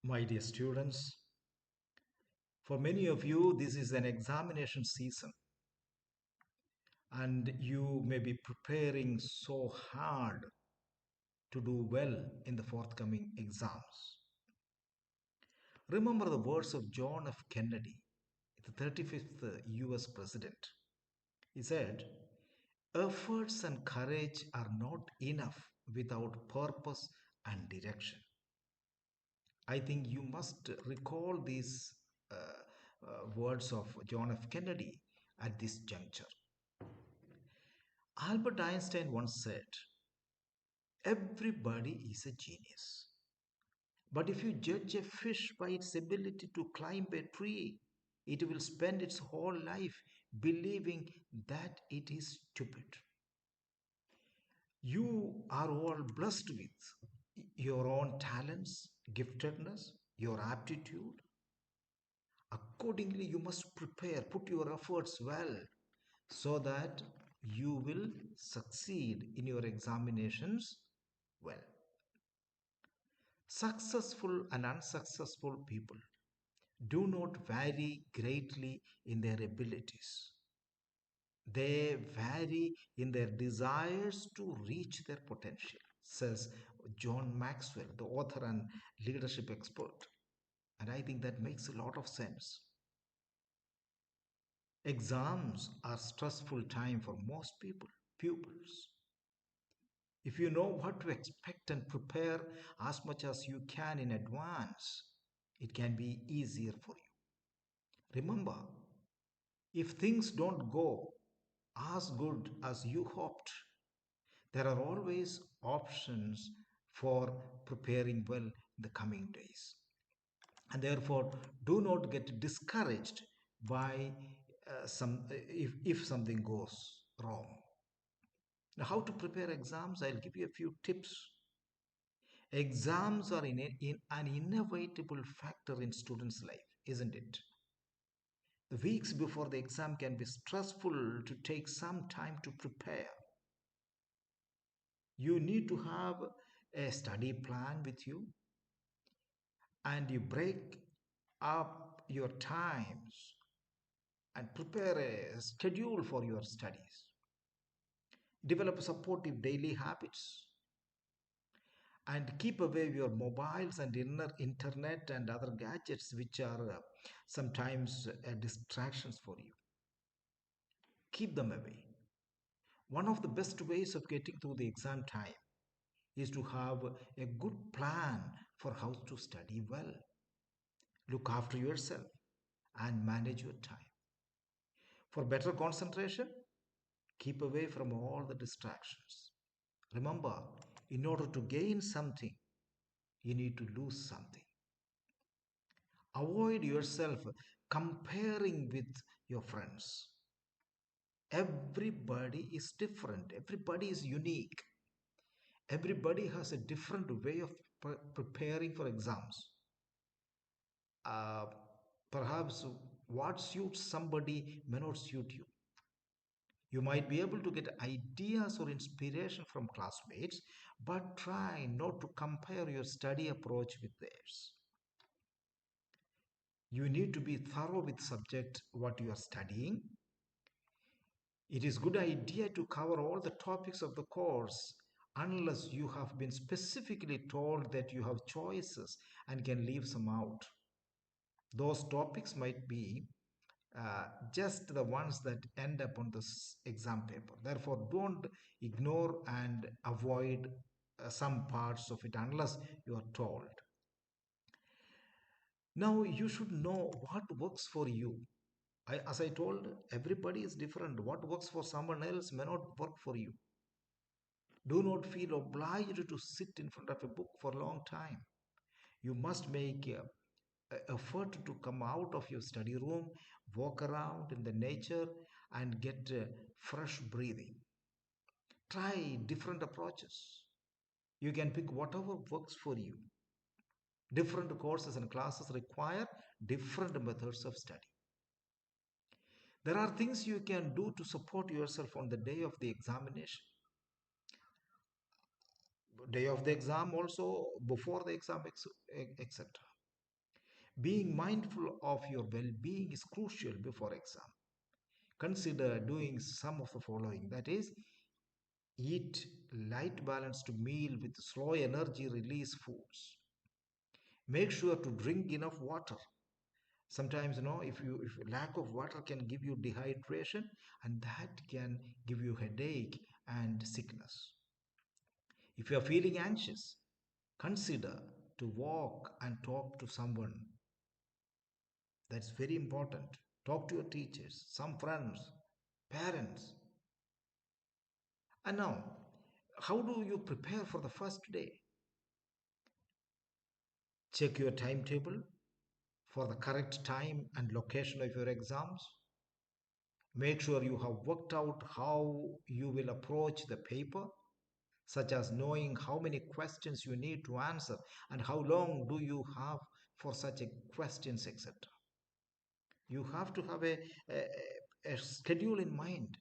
My dear students, for many of you, this is an examination season, and you may be preparing so hard to do well in the forthcoming exams. Remember the words of John F. Kennedy, the 35th US President. He said, efforts and courage are not enough without purpose and direction. I think you must recall these words of John F. Kennedy at this juncture. Albert Einstein once said, everybody is a genius. But if you judge a fish by its ability to climb a tree, it will spend its whole life believing that it is stupid. You are all blessed with your own talents, giftedness, your aptitude. Accordingly, you must prepare, put your efforts well so that you will succeed in your examinations well. Successful and unsuccessful people do not vary greatly in their abilities. They vary in their desires to reach their potential, says John Maxwell, the author and leadership expert. And I think that makes a lot of sense. Exams are stressful time for most pupils. If you know what to expect and prepare as much as you can in advance, it can be easier for you. Remember, if things don't go as good as you hoped, there are always options for preparing well in the coming days. And therefore, do not get discouraged by if something goes wrong. Now, how to prepare exams? I'll give you a few tips. Exams are in an inevitable factor in students' life, isn't it? The weeks before the exam can be stressful to take some time to prepare. You need to have a study plan with you and you break up your times and prepare a schedule for your studies. Develop supportive daily habits and keep away your mobiles and internet and other gadgets which are sometimes distractions for you. Keep them away. One of the best ways of getting through the exam time is to have a good plan for how to study well. Look after yourself and manage your time. For better concentration, keep away from all the distractions. Remember, in order to gain something, you need to lose something. Avoid yourself comparing with your friends. Everybody is different, everybody is unique. Everybody has a different way of preparing for exams. Uh, Perhaps what suits somebody may not suit you. You might be able to get ideas or inspiration from classmates, but try not to compare your study approach with theirs. You need to be thorough with subject what you are studying. It is good idea to cover all the topics of the course unless you have been specifically told that you have choices and can leave some out. Those topics might be just the ones that end up on this exam paper. Therefore, don't ignore and avoid some parts of it unless you are told. Now, you should know what works for you. As I told, everybody is different. What works for someone else may not work for you. Do not feel obliged to sit in front of a book for a long time. You must make effort to come out of your study room, walk around in the nature, and get fresh breathing. Try different approaches. You can pick whatever works for you. Different courses and classes require different methods of study. There are things you can do to support yourself on the day of the examination. Day of the exam, also before the exam, etc. Being mindful of your well being is crucial before exam. Consider doing some of the following, that is, eat light balanced meal with slow energy release foods. Make sure to drink enough water. Sometimes, if lack of water can give you dehydration, and that can give you headache and sickness. If you are feeling anxious, consider to walk and talk to someone. That's very important. Talk to your teachers, some friends, parents. And now, how do you prepare for the first day? Check your timetable for the correct time and location of your exams. Make sure you have worked out how you will approach the paper, such as knowing how many questions you need to answer and how long do you have for such a questions, etc. You have to have a schedule in mind.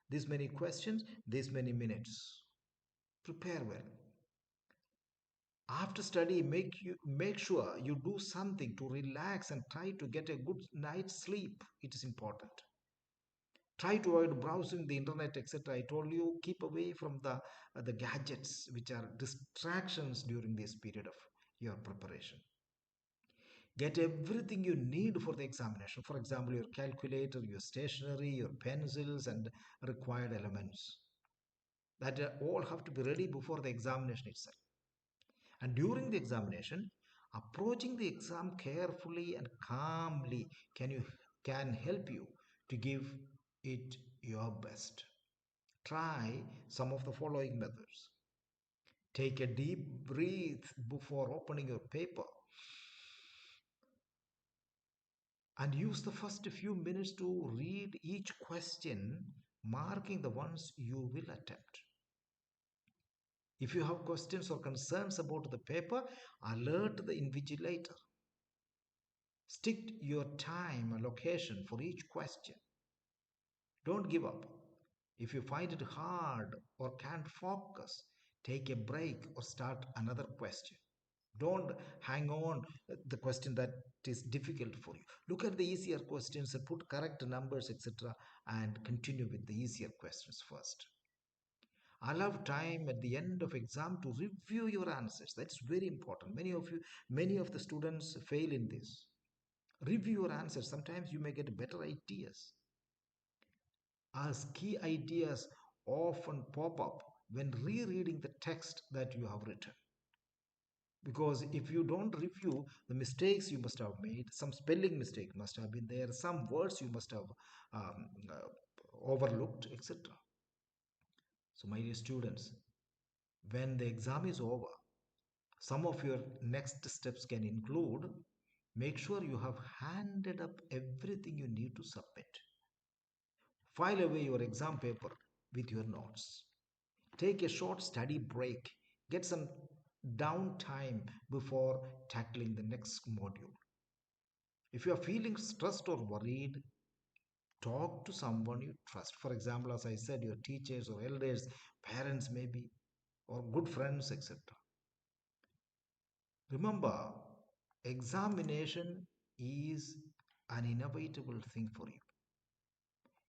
This many questions, this many minutes. Prepare well. After study, make sure you do something to relax and try to get a good night's sleep. It is important. Try to avoid browsing the internet, etc. I told you, keep away from the gadgets which are distractions during this period of your preparation. Get everything you need for the examination. For example, your calculator, your stationery, your pencils, and required elements. That all have to be ready before the examination itself. And during the examination, approaching the exam carefully and calmly can help you to give it your best. Try some of the following methods. Take a deep breath before opening your paper and use the first few minutes to read each question, marking the ones you will attempt. If you have questions or concerns about the paper, alert the invigilator. Stick your time and location for each question. Don't give up. If you find it hard or can't focus, take a break or start another question. Don't hang on the question that is difficult for you. Look at the easier questions and put correct numbers, etc., and continue with the easier questions first. Allow time at the end of exam to review your answers. That's very important. Many of the students fail in this. Review your answers. Sometimes you may get better ideas, as key ideas often pop up when rereading the text that you have written. Because if you don't review the mistakes you must have made, some spelling mistake must have been there, some words you must have overlooked, etc. So, my dear students, when the exam is over, some of your next steps can include: make sure you have handed up everything you need to submit. File away your exam paper with your notes. Take a short study break. Get some downtime before tackling the next module. If you are feeling stressed or worried, talk to someone you trust. For example, as I said, your teachers or elders, parents maybe, or good friends, etc. Remember, examination is an inevitable thing for you.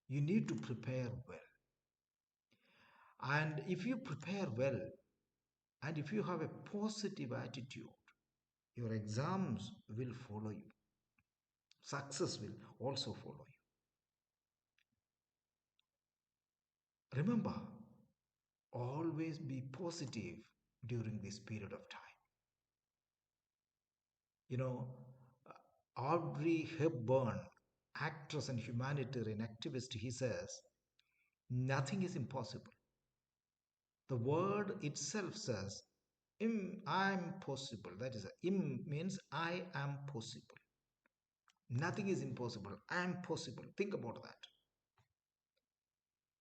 You need to prepare well. And if you prepare well, and if you have a positive attitude, your exams will follow you. Success will also follow you. Remember, always be positive during this period of time. You know, Audrey Hepburn, actress and humanitarian activist, he says, nothing is impossible. The word itself says, I am possible. That is, im means I am possible. Nothing is impossible. I am possible. Think about that.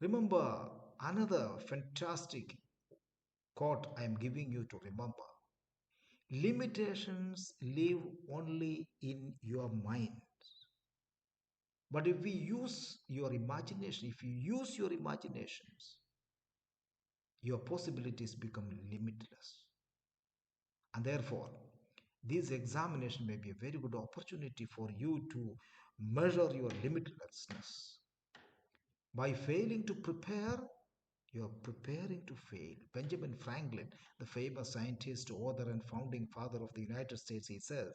Remember another fantastic quote I am giving you to remember. Limitations live only in your mind. But if we use your imagination, if you use your imaginations, your possibilities become limitless. And therefore, This examination may be a very good opportunity for you to measure your limitlessness. By failing to prepare, you are preparing to fail. Benjamin Franklin, the famous scientist, author, and founding father of the United States, he says,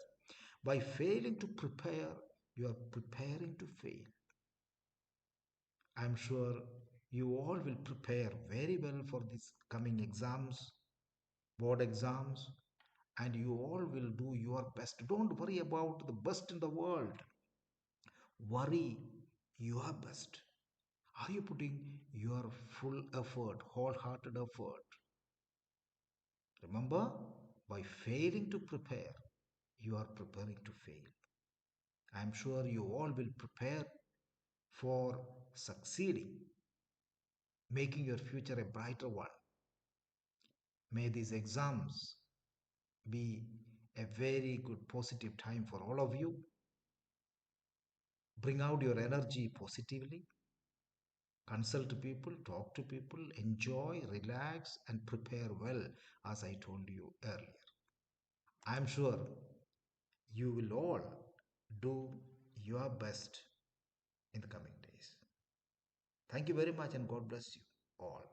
by failing to prepare, you are preparing to fail. I'm sure you all will prepare very well for these coming exams, board exams, and you all will do your best. Don't worry about the best in the world. Worry your best. Are you putting your full effort, wholehearted effort? Remember, by failing to prepare, you are preparing to fail. I'm sure you all will prepare for succeeding, making your future a brighter one. May these exams be a very good positive time for all of you. Bring out your energy positively. Consult people, talk to people, enjoy, relax, and prepare well, as I told you earlier. I'm sure you will all do your best in the coming days. Thank you very much, and God bless you all.